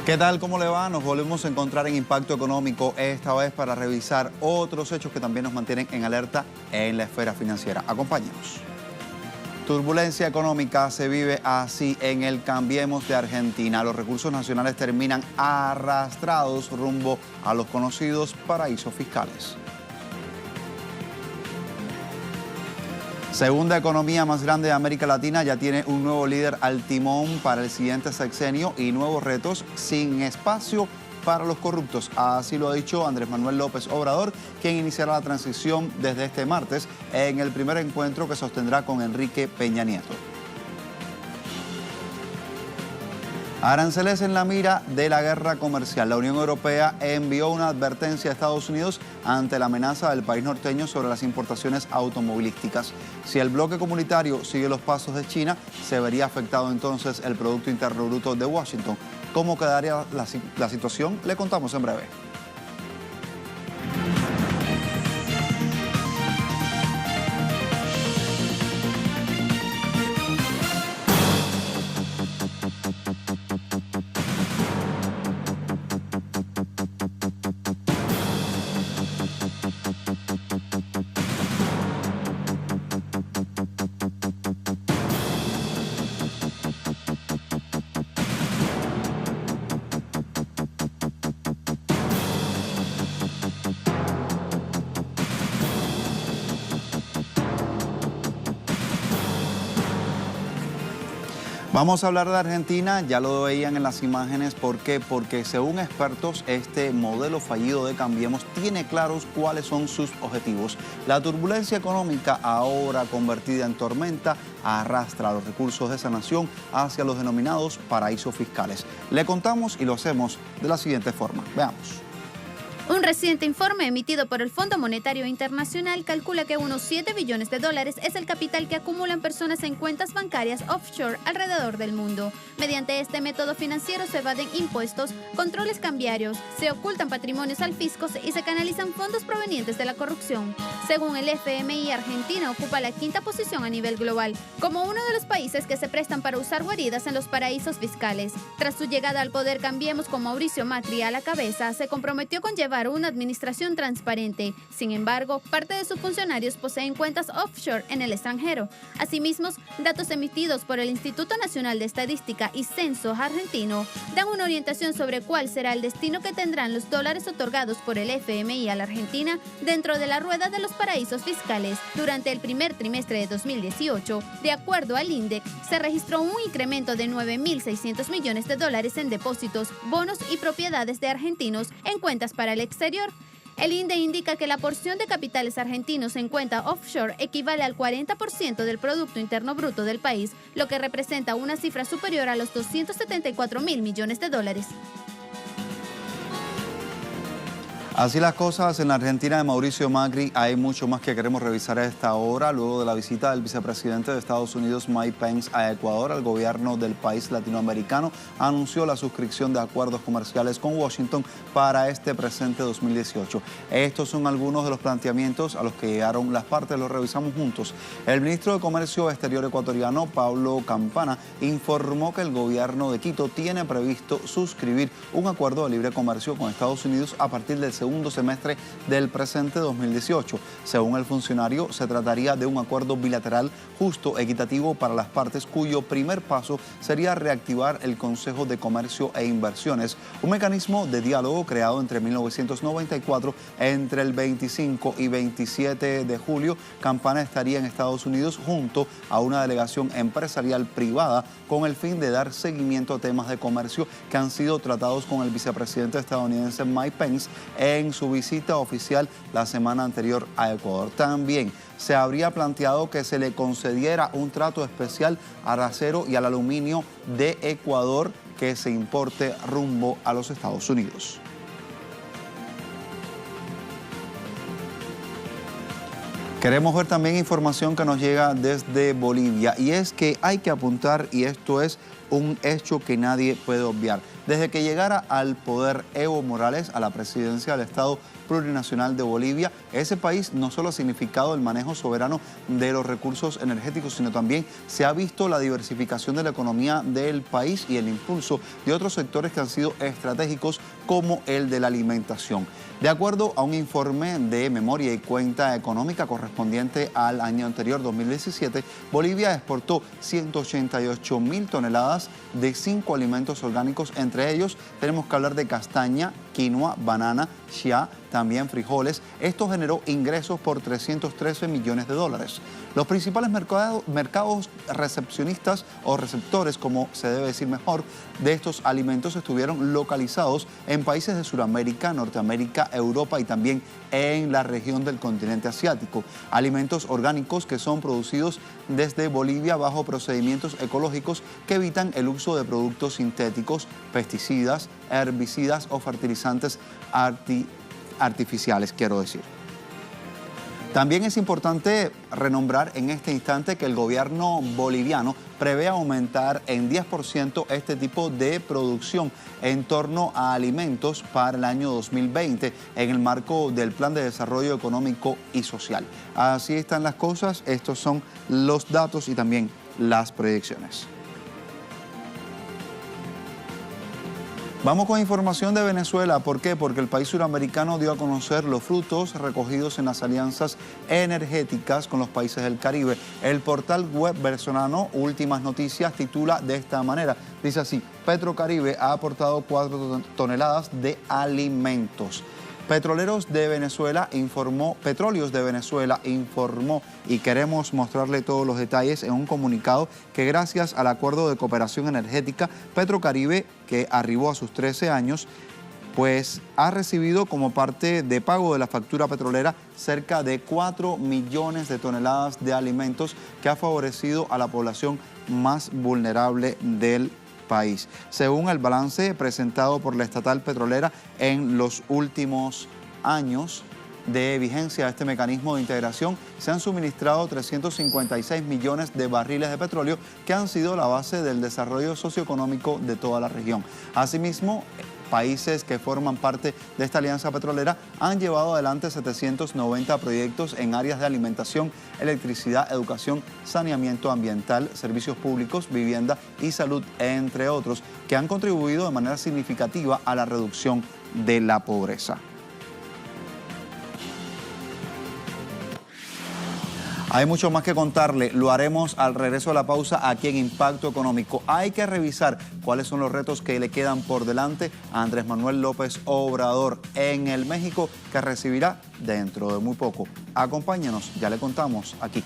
¿Qué tal? ¿Cómo le va? Nos volvemos a encontrar en Impacto Económico, esta vez para revisar otros hechos que también nos mantienen en alerta en la esfera financiera. Acompáñenos. Turbulencia económica se vive así en el Cambiemos de Argentina. Los recursos nacionales terminan arrastrados rumbo a los conocidos paraísos fiscales. Segunda economía más grande de América Latina, ya tiene un nuevo líder al timón para el siguiente sexenio y nuevos retos sin espacio para los corruptos. Así lo ha dicho Andrés Manuel López Obrador, quien iniciará la transición desde este martes en el primer encuentro que sostendrá con Enrique Peña Nieto. Aranceles en la mira de la guerra comercial. La Unión Europea envió una advertencia a Estados Unidos ante la amenaza del país norteño sobre las importaciones automovilísticas. Si el bloque comunitario sigue los pasos de China, se vería afectado entonces el Producto Interno Bruto de Washington. ¿Cómo quedaría la situación? Le contamos en breve. Vamos a hablar de Argentina, ya lo veían en las imágenes. ¿Por qué? Porque según expertos, este modelo fallido de Cambiemos tiene claros cuáles son sus objetivos. La turbulencia económica, ahora convertida en tormenta, arrastra los recursos de esa nación hacia los denominados paraísos fiscales. Le contamos y lo hacemos de la siguiente forma. Veamos. Un reciente informe emitido por el Fondo Monetario Internacional calcula que unos $7 billones es el capital que acumulan personas en cuentas bancarias offshore alrededor del mundo. Mediante este método financiero se evaden impuestos, controles cambiarios, se ocultan patrimonios al fisco y se canalizan fondos provenientes de la corrupción. Según el FMI, Argentina ocupa la quinta posición a nivel global, como uno de los países que se prestan para usar guaridas en los paraísos fiscales. Tras su llegada al poder, Cambiemos con Mauricio Macri a la cabeza, se comprometió con llevar una administración transparente. Sin embargo, parte de sus funcionarios poseen cuentas offshore en el extranjero. Asimismo, datos emitidos por el Instituto Nacional de Estadística y Censos argentino dan una orientación sobre cuál será el destino que tendrán los dólares otorgados por el FMI a la Argentina dentro de la rueda de los paraísos fiscales. Durante el primer trimestre de 2018, de acuerdo al INDEC, se registró un incremento de $9.600 millones en depósitos, bonos y propiedades de argentinos en cuentas para el exterior. El INDE indica que la porción de capitales argentinos en cuenta offshore equivale al 40% del Producto Interno Bruto del país, lo que representa una cifra superior a los $274.000 millones. Así las cosas en la Argentina de Mauricio Macri. Hay mucho más que queremos revisar a esta hora. Luego de la visita del vicepresidente de Estados Unidos, Mike Pence, a Ecuador, el gobierno del país latinoamericano anunció la suscripción de acuerdos comerciales con Washington para este presente 2018. Estos son algunos de los planteamientos a los que llegaron las partes. Los revisamos juntos. El ministro de Comercio Exterior ecuatoriano, Pablo Campana, informó que el gobierno de Quito tiene previsto suscribir un acuerdo de libre comercio con Estados Unidos a partir del segundo semestre del presente 2018. Según el funcionario, se trataría de un acuerdo bilateral justo, equitativo para las partes, cuyo primer paso sería reactivar el Consejo de Comercio e Inversiones, un mecanismo de diálogo creado entre 1994. Entre el 25 y 27 de julio, Campana estaría en Estados Unidos junto a una delegación empresarial privada con el fin de dar seguimiento a temas de comercio que han sido tratados con el vicepresidente estadounidense Mike Pence en su visita oficial la semana anterior a Ecuador. También se habría planteado que se le concediera un trato especial al acero y al aluminio de Ecuador que se importe rumbo a los Estados Unidos. Queremos ver también información que nos llega desde Bolivia, y es que hay que apuntar, y esto es un hecho que nadie puede obviar. Desde que llegara al poder Evo Morales a la presidencia del Estado, Plurinacional de Bolivia. Ese país no solo ha significado el manejo soberano de los recursos energéticos, sino también se ha visto la diversificación de la economía del país y el impulso de otros sectores que han sido estratégicos, como el de la alimentación. De acuerdo a un informe de memoria y cuenta económica correspondiente al año anterior, 2017, Bolivia exportó 188.000 toneladas de 5 alimentos orgánicos. Entre ellos tenemos que hablar de castaña, quinoa, banana, chia, también frijoles. Esto generó ingresos por 313 millones de dólares. Los principales mercados recepcionistas o receptores, como se debe decir mejor, de estos alimentos estuvieron localizados en países de Sudamérica, Norteamérica, Europa y también en la región del continente asiático. Alimentos orgánicos que son producidos desde Bolivia bajo procedimientos ecológicos que evitan el uso de productos sintéticos, pesticidas, herbicidas o fertilizantes artificiales, quiero decir. También es importante renombrar en este instante que el gobierno boliviano prevé aumentar en 10% este tipo de producción en torno a alimentos para el año 2020 en el marco del Plan de Desarrollo Económico y Social. Así están las cosas, estos son los datos y también las proyecciones. Vamos con información de Venezuela. ¿Por qué? Porque el país suramericano dio a conocer los frutos recogidos en las alianzas energéticas con los países del Caribe. El portal web venezolano Últimas Noticias titula de esta manera. Dice así: Petrocaribe ha aportado 4 toneladas de alimentos. Petróleos de Venezuela informó, y queremos mostrarle todos los detalles en un comunicado, que gracias al acuerdo de cooperación energética, Petrocaribe, que arribó a sus 13 años, pues ha recibido como parte de pago de la factura petrolera cerca de 4 millones de toneladas de alimentos, que ha favorecido a la población más vulnerable del país. Según el balance presentado por la estatal petrolera, en los últimos años de vigencia de este mecanismo de integración se han suministrado 356 millones de barriles de petróleo, que han sido la base del desarrollo socioeconómico de toda la región. Asimismo, países que forman parte de esta alianza petrolera han llevado adelante 790 proyectos en áreas de alimentación, electricidad, educación, saneamiento ambiental, servicios públicos, vivienda y salud, entre otros, que han contribuido de manera significativa a la reducción de la pobreza. Hay mucho más que contarle, lo haremos al regreso de la pausa aquí en Impacto Económico. Hay que revisar cuáles son los retos que le quedan por delante a Andrés Manuel López Obrador en el México que recibirá dentro de muy poco. Acompáñenos, ya le contamos aquí.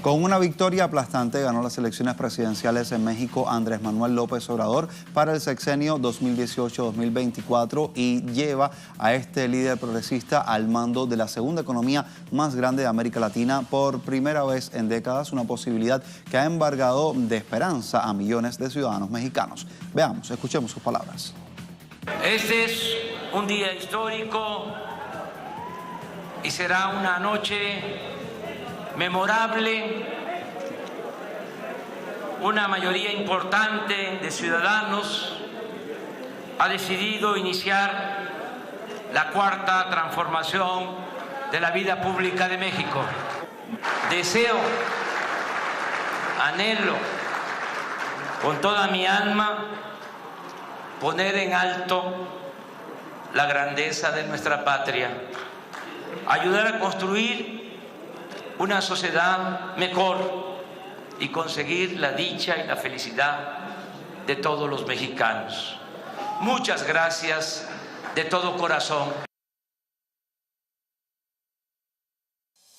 Con una victoria aplastante ganó las elecciones presidenciales en México Andrés Manuel López Obrador para el sexenio 2018-2024 y lleva a este líder progresista al mando de la segunda economía más grande de América Latina por primera vez en décadas, una posibilidad que ha embargado de esperanza a millones de ciudadanos mexicanos. Veamos, escuchemos sus palabras. Este es un día histórico y será una noche memorable. Una mayoría importante de ciudadanos ha decidido iniciar la cuarta transformación de la vida pública de México. Deseo, anhelo con toda mi alma poner en alto la grandeza de nuestra patria ayudar a construir una sociedad mejor y conseguir la dicha y la felicidad de todos los mexicanos. Muchas gracias de todo corazón.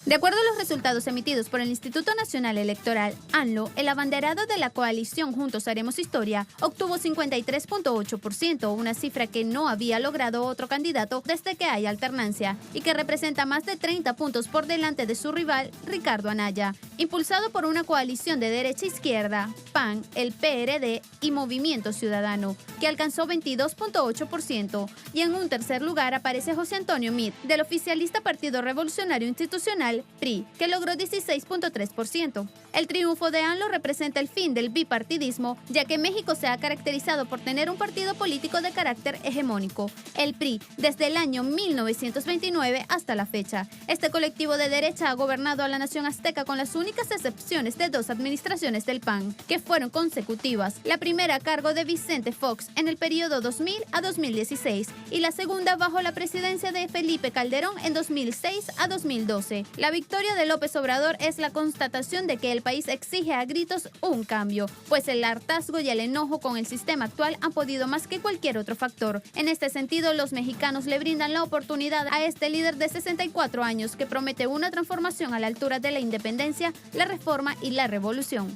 De acuerdo a los resultados emitidos por el Instituto Nacional Electoral, ANLO, el abanderado de la coalición Juntos Haremos Historia, obtuvo 53.8%, una cifra que no había logrado otro candidato desde que hay alternancia y que representa más de 30 puntos por delante de su rival, Ricardo Anaya. Impulsado por una coalición de derecha-izquierda, PAN, el PRD y Movimiento Ciudadano, que alcanzó 22.8%, y en un tercer lugar aparece José Antonio Meade, del oficialista Partido Revolucionario Institucional, PRI, que logró 16.3%. El triunfo de ANLO representa el fin del bipartidismo, ya que México se ha caracterizado por tener un partido político de carácter hegemónico, el PRI, desde el año 1929 hasta la fecha. Este colectivo de derecha ha gobernado a la nación azteca con las únicas excepciones de 2 administraciones del PAN, que fueron consecutivas, la primera a cargo de Vicente Fox en el periodo 2000 a 2016 y la segunda bajo la presidencia de Felipe Calderón en 2006 a 2012. La victoria de López Obrador es la constatación de que el país exige a gritos un cambio, pues el hartazgo y el enojo con el sistema actual han podido más que cualquier otro factor. En este sentido, los mexicanos le brindan la oportunidad a este líder de 64 años que promete una transformación a la altura de la independencia, la reforma y la revolución.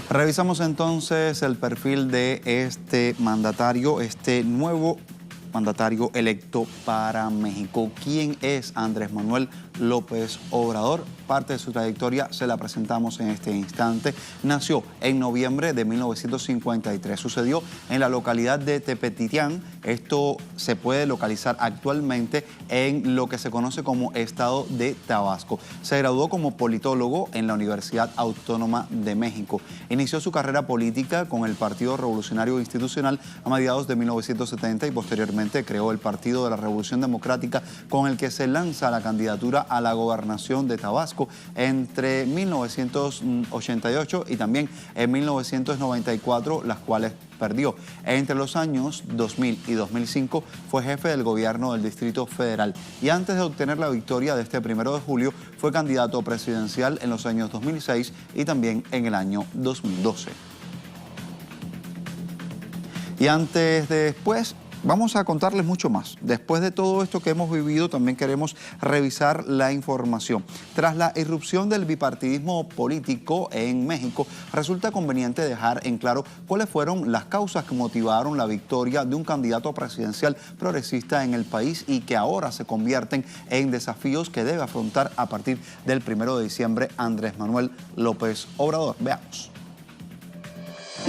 Revisamos entonces el perfil de este mandatario, este nuevo mandatario electo para México. ¿Quién es Andrés Manuel López Obrador? Parte de su trayectoria se la presentamos en este instante. Nació en noviembre de 1953. Sucedió en la localidad de Tepetitlán. Esto se puede localizar actualmente en lo que se conoce como estado de Tabasco. Se graduó como politólogo en la Universidad Autónoma de México. Inició su carrera política con el Partido Revolucionario Institucional a mediados de 1970 y posteriormente creó el Partido de la Revolución Democrática, con el que se lanza la candidatura a la gobernación de Tabasco entre 1988 y también en 1994, las cuales perdió. Entre los años 2000 y 2005 fue jefe del gobierno del Distrito Federal y antes de obtener la victoria de este 1 de julio fue candidato presidencial en los años 2006 y también en el año 2012. Y antes de después, vamos a contarles mucho más. Después de todo esto que hemos vivido, también queremos revisar la información. Tras la irrupción del bipartidismo político en México, resulta conveniente dejar en claro cuáles fueron las causas que motivaron la victoria de un candidato presidencial progresista en el país y que ahora se convierten en desafíos que debe afrontar a partir del 1 de diciembre Andrés Manuel López Obrador. Veamos.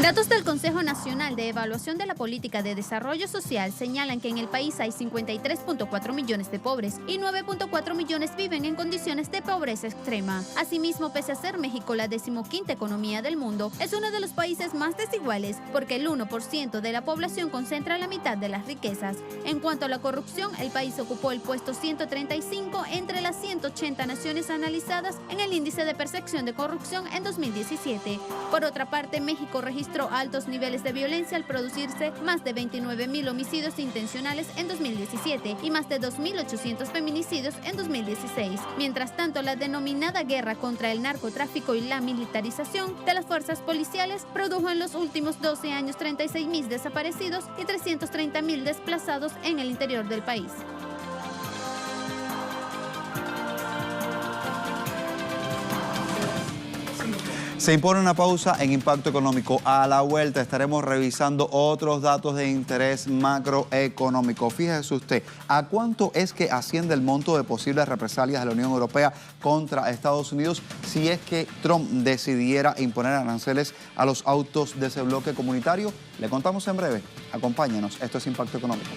Datos del Consejo Nacional de Evaluación de la Política de Desarrollo Social señalan que en el país hay 53.4 millones de pobres y 9.4 millones viven en condiciones de pobreza extrema. Asimismo, pese a ser México la 15ª economía del mundo, es uno de los países más desiguales porque el 1% de la población concentra la mitad de las riquezas. En cuanto a la corrupción, el país ocupó el puesto 135 entre las 180 naciones analizadas en el índice de percepción de corrupción en 2017. Por otra parte, México registró altos niveles de violencia al producirse más de 29.000 homicidios intencionales en 2017 y más de 2.800 feminicidios en 2016. Mientras tanto, la denominada guerra contra el narcotráfico y la militarización de las fuerzas policiales produjo en los últimos 12 años 36.000 desaparecidos y 330.000 desplazados en el interior del país. Se impone una pausa en Impacto Económico. A la vuelta estaremos revisando otros datos de interés macroeconómico. Fíjese usted, ¿a cuánto es que asciende el monto de posibles represalias de la Unión Europea contra Estados Unidos si es que Trump decidiera imponer aranceles a los autos de ese bloque comunitario? Le contamos en breve. Acompáñenos. Esto es Impacto Económico.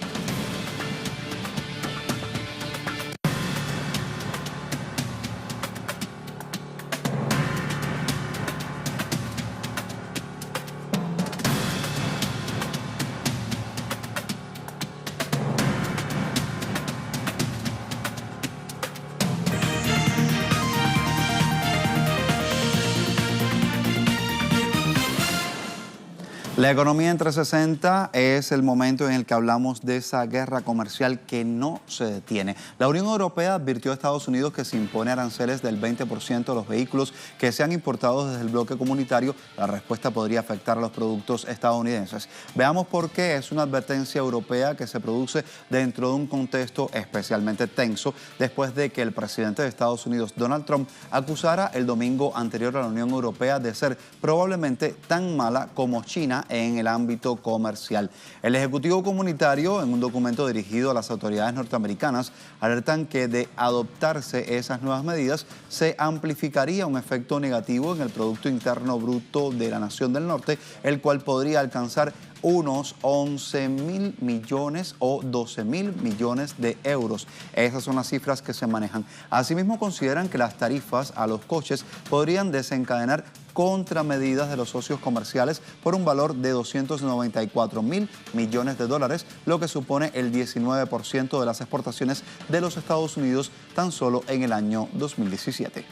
La economía en 360 es el momento en el que hablamos de esa guerra comercial que no se detiene. La Unión Europea advirtió a Estados Unidos que si impone aranceles del 20% a los vehículos que sean importados desde el bloque comunitario, la respuesta podría afectar a los productos estadounidenses. Veamos por qué es una advertencia europea que se produce dentro de un contexto especialmente tenso después de que el presidente de Estados Unidos, Donald Trump, acusara el domingo anterior a la Unión Europea de ser probablemente tan mala como China en el ámbito comercial. El Ejecutivo Comunitario, en un documento dirigido a las autoridades norteamericanas, alertan que de adoptarse esas nuevas medidas, se amplificaría un efecto negativo en el Producto Interno Bruto de la Nación del Norte, el cual podría alcanzar unos 11.000 millones o 12.000 millones de euros. Esas son las cifras que se manejan. Asimismo, consideran que las tarifas a los coches podrían desencadenar contramedidas de los socios comerciales por un valor de 294.000 millones de dólares, lo que supone el 19% de las exportaciones de los Estados Unidos tan solo en el año 2017.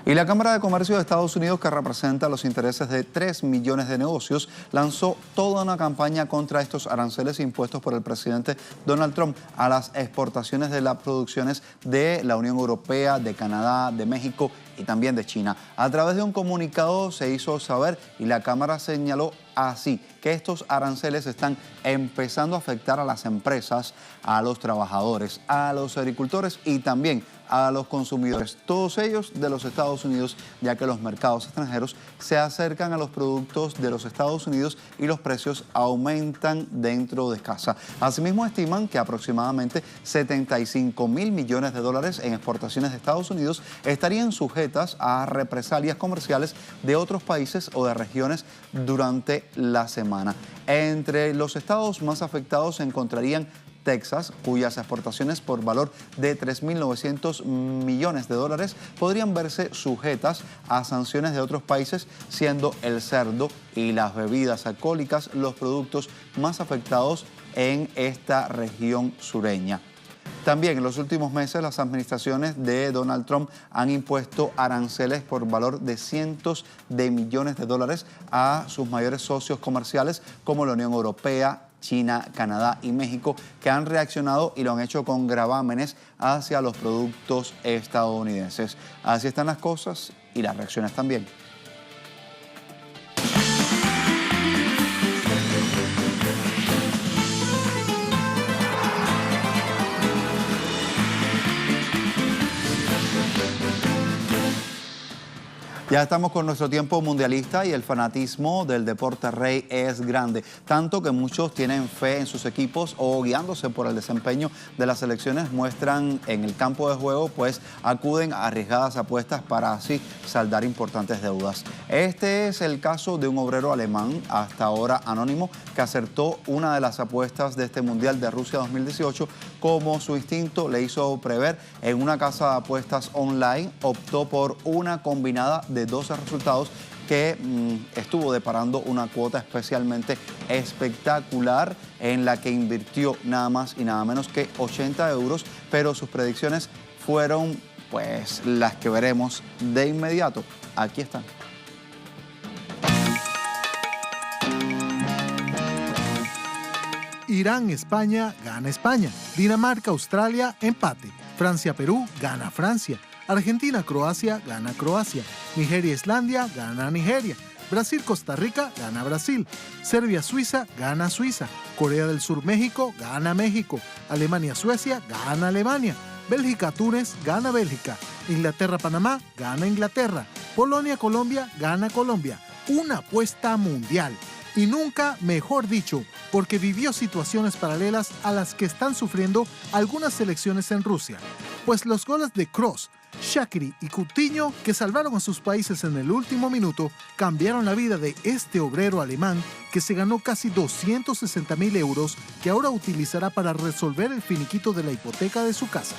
Y la Cámara de Comercio de Estados Unidos, que representa los intereses de 3 millones de negocios, lanzó toda una campaña contra estos aranceles impuestos por el presidente Donald Trump a las exportaciones de las producciones de la Unión Europea, de Canadá, de México y también de China. A través de un comunicado se hizo saber y la Cámara señaló así que estos aranceles están empezando a afectar a las empresas, a los trabajadores, a los agricultores y también a los consumidores, todos ellos de los Estados Unidos, ya que los mercados extranjeros se acercan a los productos de los Estados Unidos y los precios aumentan dentro de casa. Asimismo, estiman que aproximadamente 75.000 millones de dólares en exportaciones de Estados Unidos estarían sujetas a represalias comerciales de otros países o de regiones durante la semana. Entre los estados más afectados se encontrarían Texas, cuyas exportaciones por valor de 3.900 millones de dólares podrían verse sujetas a sanciones de otros países, siendo el cerdo y las bebidas alcohólicas los productos más afectados en esta región sureña. También en los últimos meses las administraciones de Donald Trump han impuesto aranceles por valor de cientos de millones de dólares a sus mayores socios comerciales como la Unión Europea, China, Canadá y México, que han reaccionado y lo han hecho con gravámenes hacia los productos estadounidenses. Así están las cosas y las reacciones también. Ya estamos con nuestro tiempo mundialista y el fanatismo del deporte rey es grande, tanto que muchos tienen fe en sus equipos o guiándose por el desempeño de las selecciones muestran en el campo de juego, pues acuden a arriesgadas apuestas para así saldar importantes deudas. Este es el caso de un obrero alemán, hasta ahora anónimo, que acertó una de las apuestas de este Mundial de Rusia 2018, como su instinto le hizo prever. En una casa de apuestas online optó por una combinada de 12 resultados que estuvo deparando una cuota especialmente espectacular en la que invirtió nada más y nada menos que 80 euros, pero sus predicciones fueron pues las que veremos de inmediato. Aquí están. Irán-España, gana España. Dinamarca-Australia, empate. Francia-Perú, gana Francia. Argentina-Croacia, gana Croacia. Nigeria-Islandia, gana Nigeria. Brasil-Costa Rica, gana Brasil. Serbia-Suiza, gana Suiza. Corea del Sur-México, gana México. Alemania-Suecia, gana Alemania. Bélgica-Túnez, gana Bélgica. Inglaterra-Panamá, gana Inglaterra. Polonia-Colombia, gana Colombia. Una apuesta mundial. Y nunca mejor dicho, porque vivió situaciones paralelas a las que están sufriendo algunas selecciones en Rusia. Pues los goles de Kroos, Shaqiri y Coutinho, que salvaron a sus países en el último minuto, cambiaron la vida de este obrero alemán que se ganó casi 260.000 euros que ahora utilizará para resolver el finiquito de la hipoteca de su casa.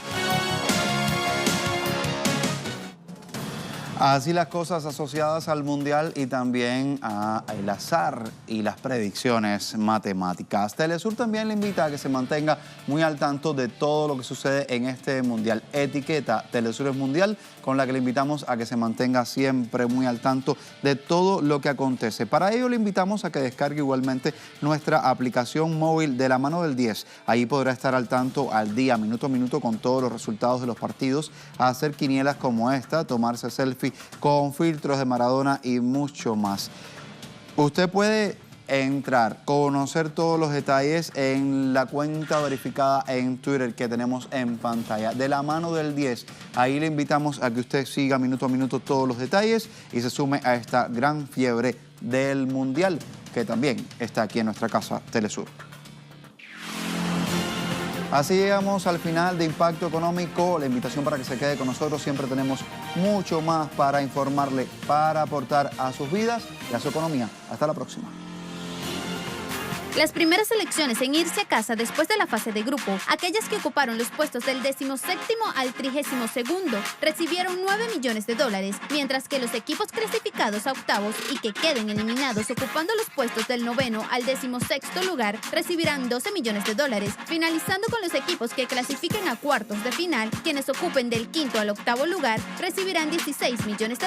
Así las cosas asociadas al Mundial y también al azar y las predicciones matemáticas. Telesur también le invita a que se mantenga muy al tanto de todo lo que sucede en este Mundial. Etiqueta Telesur es Mundial, con la que le invitamos a que se mantenga siempre muy al tanto de todo lo que acontece. Para ello le invitamos a que descargue igualmente nuestra aplicación móvil de la mano del 10. Ahí podrá estar al tanto al día, minuto a minuto, con todos los resultados de los partidos, hacer quinielas como esta, tomarse selfie con filtros de Maradona y mucho más. Usted puede entrar, conocer todos los detalles en la cuenta verificada en Twitter que tenemos en pantalla. De la mano del 10, ahí le invitamos a que usted siga minuto a minuto todos los detalles y se sume a esta gran fiebre del Mundial, que también está aquí en nuestra casa Telesur. Así llegamos al final de Impacto Económico. La invitación para que se quede con nosotros. Siempre tenemos mucho más para informarle, para aportar a sus vidas y a su economía. Hasta la próxima. Las primeras selecciones en irse a casa después de la fase de grupo, aquellas que ocuparon los puestos del 17º al 32º, recibieron $9 millones, mientras que los equipos clasificados a octavos y que queden eliminados ocupando los puestos del 9º al 16º lugar recibirán $12 millones, finalizando con los equipos que clasifiquen a cuartos de final, quienes ocupen del 5º al 8º lugar recibirán $16 millones.